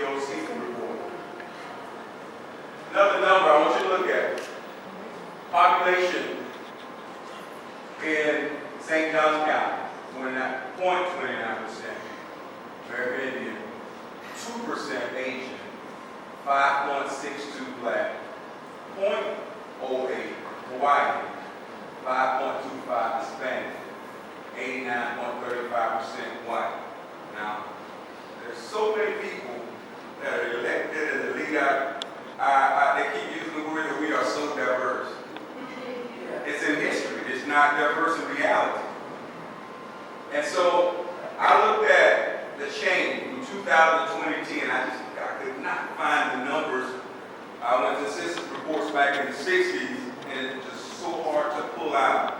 COC report. Another number I want you to look at. Population in St. Johns County, 0.29%. American Indian, 2% Asian, 5.62 Black, 0.08 Hawaii, 5.25 Hispanic, 89.35% white. Now, there's so many people that are elected as the leader. They keep using the word that we are so diverse. It's in history. It's not diverse in reality. And so I looked at the change from 2020 to 2010. I could not find the numbers. I went to census reports back in the 60s, and it's just so hard to pull out.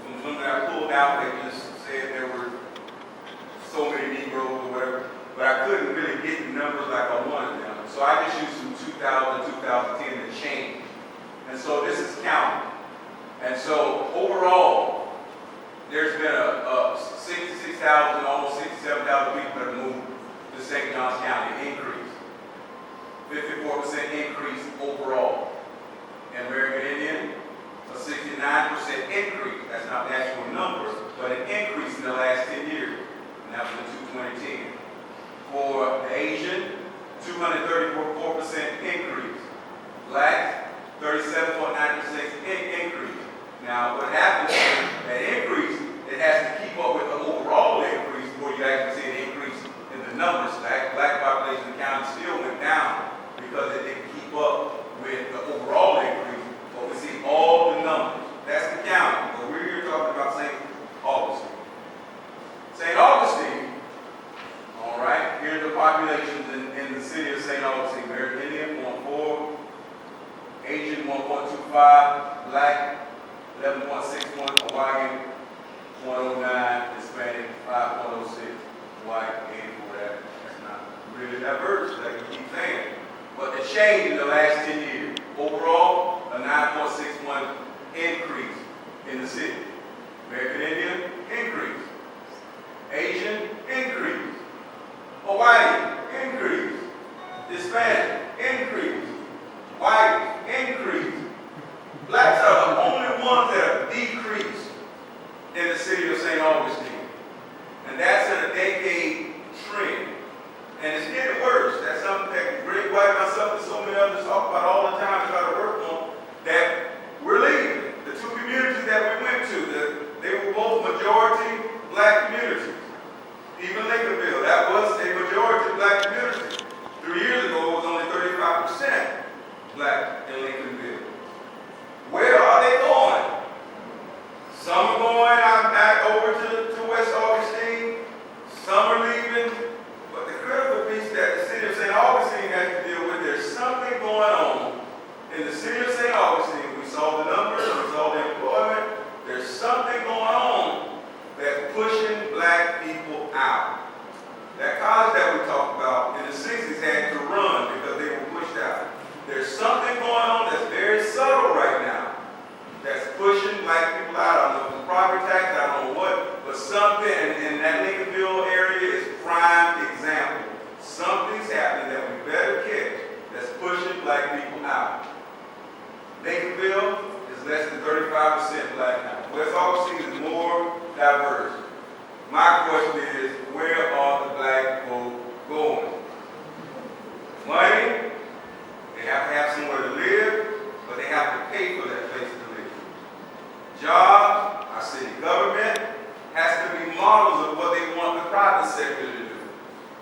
From something I pulled out, they just said there were so many Negroes or whatever, but I couldn't really get the numbers like I wanted them. So I just used from 2000 to 2010 to change. And so this is counting. And so overall, there's been a 66,000, almost 67,000 people that have moved to St. Johns County, increase. 54% increase overall. In American Indian, a 69% increase. That's not the actual numbers, but an increase in the last 10 years. And that was in 2010. For the Asian, 234% increase. Black, 37.9% increase. Now, what happens is that increase, it has to keep up with the overall increase before you actually see an increase in the numbers. The black population in the county still went down because it didn't keep up with the overall increase, but we see all the numbers. That's the county, but we're here talking about St. Augustine. St. Augustine, all right, here's the populations in the city of St. Augustine. American Indian, 0.4, Asian, 1.25, Black, 11.61, Hawaiian, 0.09, Hispanic, 5.06, white, 84. That's not really diverse, like we keep saying. But the change in the last 10 years, overall, a 9.61 increase in the city. American Indian, increase. Asian, increase. Hawaiian, increase. Hispanic, increase. White, increase. Blacks are the only ones that have decreased in the city of St. Augustine. And that's in a decade trend. And it's getting worse. That's something that Greg White, myself, and so many others talk about all the time, try to work on, that we're leaving. The two communities that we went to, they were both majority black communities. Even Lincolnville, that was a majority black community. 3 years ago, it was only 35% black in Lincolnville. Where are they going? Some are going back over to West Augustine. Some are leaving. But the critical piece that the city of St. Augustine has to deal with, there's something going on in the city of St. Augustine. We saw the numbers, we saw the employment. There's something going on that's pushing black people out. That college that we talked about in the 60s had to run because they were pushed out. There's something going on that's very subtle right now that's pushing black people out. I don't know if it's property tax, I don't know what, but something in that Lincolnville area is prime example. Something's happening that we better catch that's pushing black people out. Lincolnville is less than 35% black now. West Augustine is more diverse. My question is, where are the black folk going? Money, they have to have somewhere to live, but they have to pay for that place to live. Jobs, our city government, has to be models of what they want the private sector to do.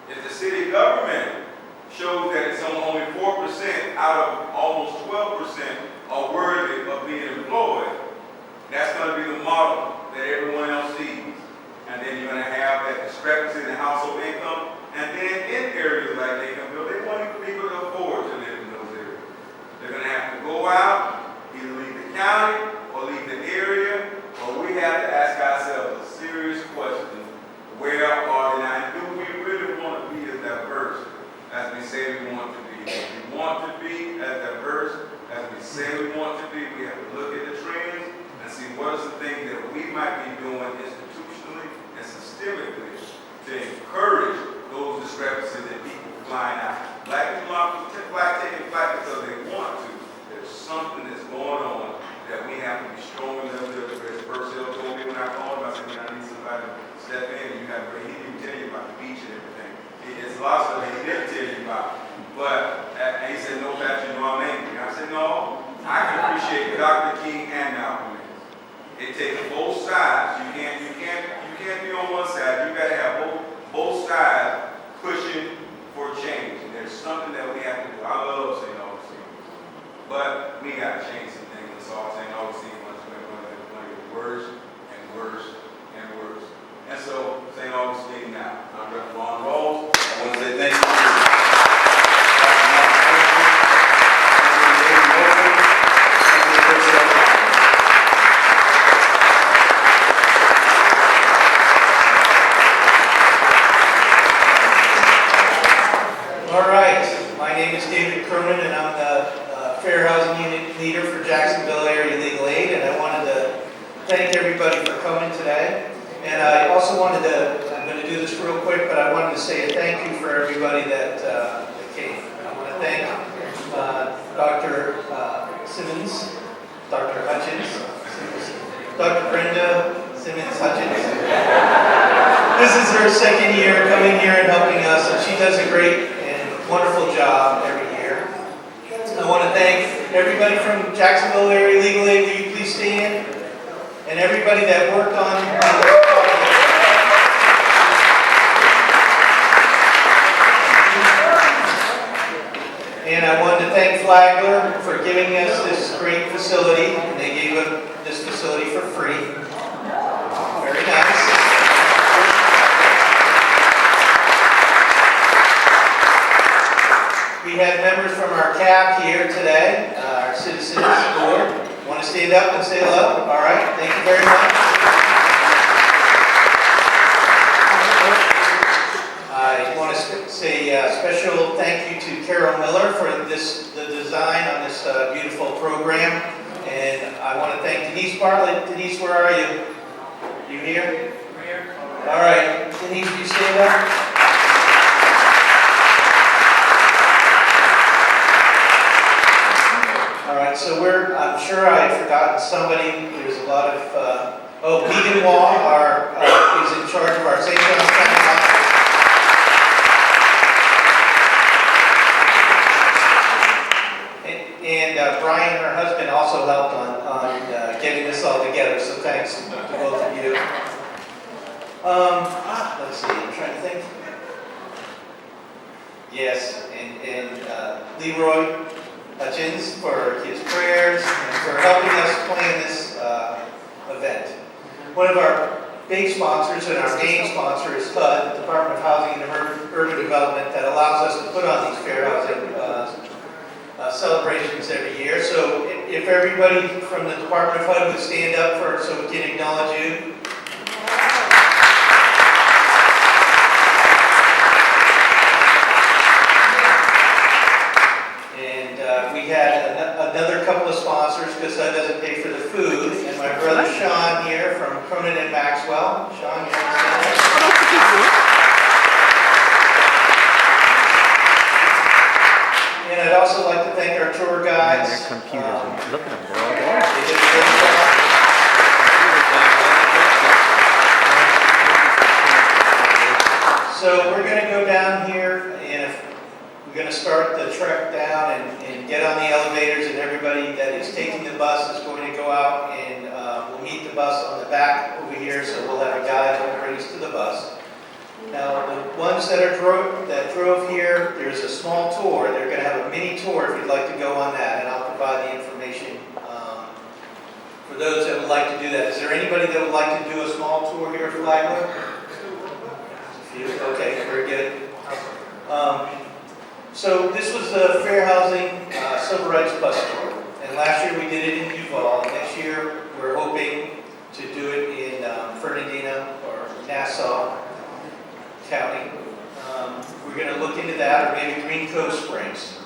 If the city government shows that it's only 4% out of almost 12% are worthy of being employed, that's going to be the model that everyone else sees. And then you're going to have that discrepancy in the household income. And then in areas like Lincolnville, they want people to afford to live in those areas. They're going to have to go out, either leave the county or leave the area, or we have to ask ourselves a serious question. Where are they now? Do we really want to be as diverse as we say we want to be? If we want to be as diverse as we say we want to be, we have to look at the trends and see what are some things that we might be doing institutionally and systemically to encourage those discrepancies that people find out. lot of stuff he didn't tell you about. But and he said, no, Pastor, you know I'm angry. And I said, no, I can appreciate Dr. King and Malcolm X. It takes both sides. You can't be on one side. You got to have both sides pushing for change. And there's something that we have to do. I love St. Augustine, but we got to change some things. And so St. Augustine was going to get worse and worse and worse. And so St. Augustine now, I'm Reverend Rawls. I want to say thank you. And I'm the Fair Housing Unit Leader for Jacksonville Area Legal Aid, and I wanted to thank everybody for coming today. And I also wanted to, I'm going to do this real quick, but I wanted to say a thank you for everybody that came. I want to thank Dr. Simmons, Dr. Hutchins, Dr. Brenda Simmons Hutchins. This is her second year coming here and helping us, and she does a great and wonderful job every year. I want to thank everybody from Jacksonville Area Legal Aid. Will you please stand? And everybody that worked on this project. And I wanted to thank Flagler for giving us this great facility. And they gave us this facility for free. Very nice. We had members from our CAP here today, our Citizens Board. Want to stand up and say hello? All right, thank you very much. I want to say a special thank you to Carol Miller for the design on this beautiful program. And I want to thank Denise Bartlett. Denise, where are you? You here? All right, Denise, will you stand up? All right, so I'm sure I've forgotten somebody. There's a lot of, Megan Wall is in charge of our St. John's County office. And Brian, her husband, also helped on getting this all together, so thanks to both of you. Let's see, I'm trying to think. Yes, and Leroy Hutchins for his prayers and for helping us plan this event. One of our big sponsors and our main sponsor is HUD, the Department of Housing and Urban Development, that allows us to put on these fair housing celebrations every year. So if everybody from the Department of HUD would stand up so we can acknowledge you. We had another couple of sponsors because that doesn't pay for the food. And my brother Sean here from Cronin and Maxwell. Sean, you understand? And I'd also like to thank our tour guides. Their computers. Look at them. They're all there. They did a great job. So we're going to go down here, and we're going to start the trek down and get on the elevators, and everybody that is taking the bus is going to go out, and we'll meet the bus on the back over here, so we'll have a guide that will bring us to the bus. Now, the ones that drove here, there's a small tour. They're going to have a mini tour if you'd like to go on that, and I'll provide the information for those that would like to do that. Is there anybody that would like to do a small tour here at Flagler? Okay, very good. So this was the Fair Housing Civil Rights Bus Tour. And last year we did it in Duval. Next year we're hoping to do it in Fernandina or Nassau County. We're going to look into that, or maybe Green Coast Springs.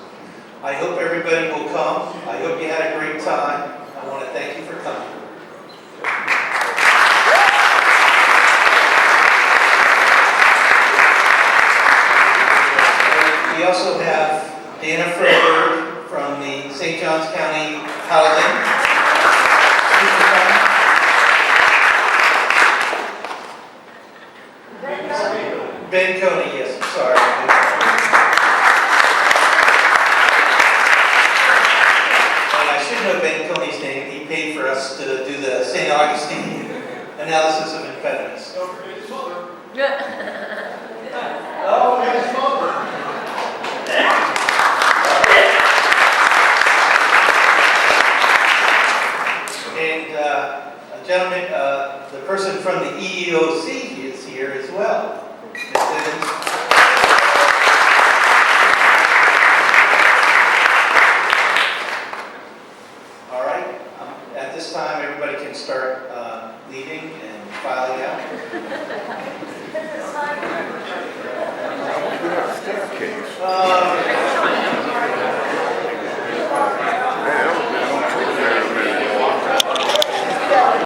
I hope everybody will come. I hope you had a great time. I want to thank you for coming. We also have Dana Froberg from the St. John's County Housing. Ben Coney, yes, sorry. us to do the St. Augustine analysis of impediments. Don't forget his mother. Oh, his mother. And gentlemen, the person from the EEOC is here as well. Ms. Simmons. All right. At this time, everybody can start leaving and filing out. Staircase.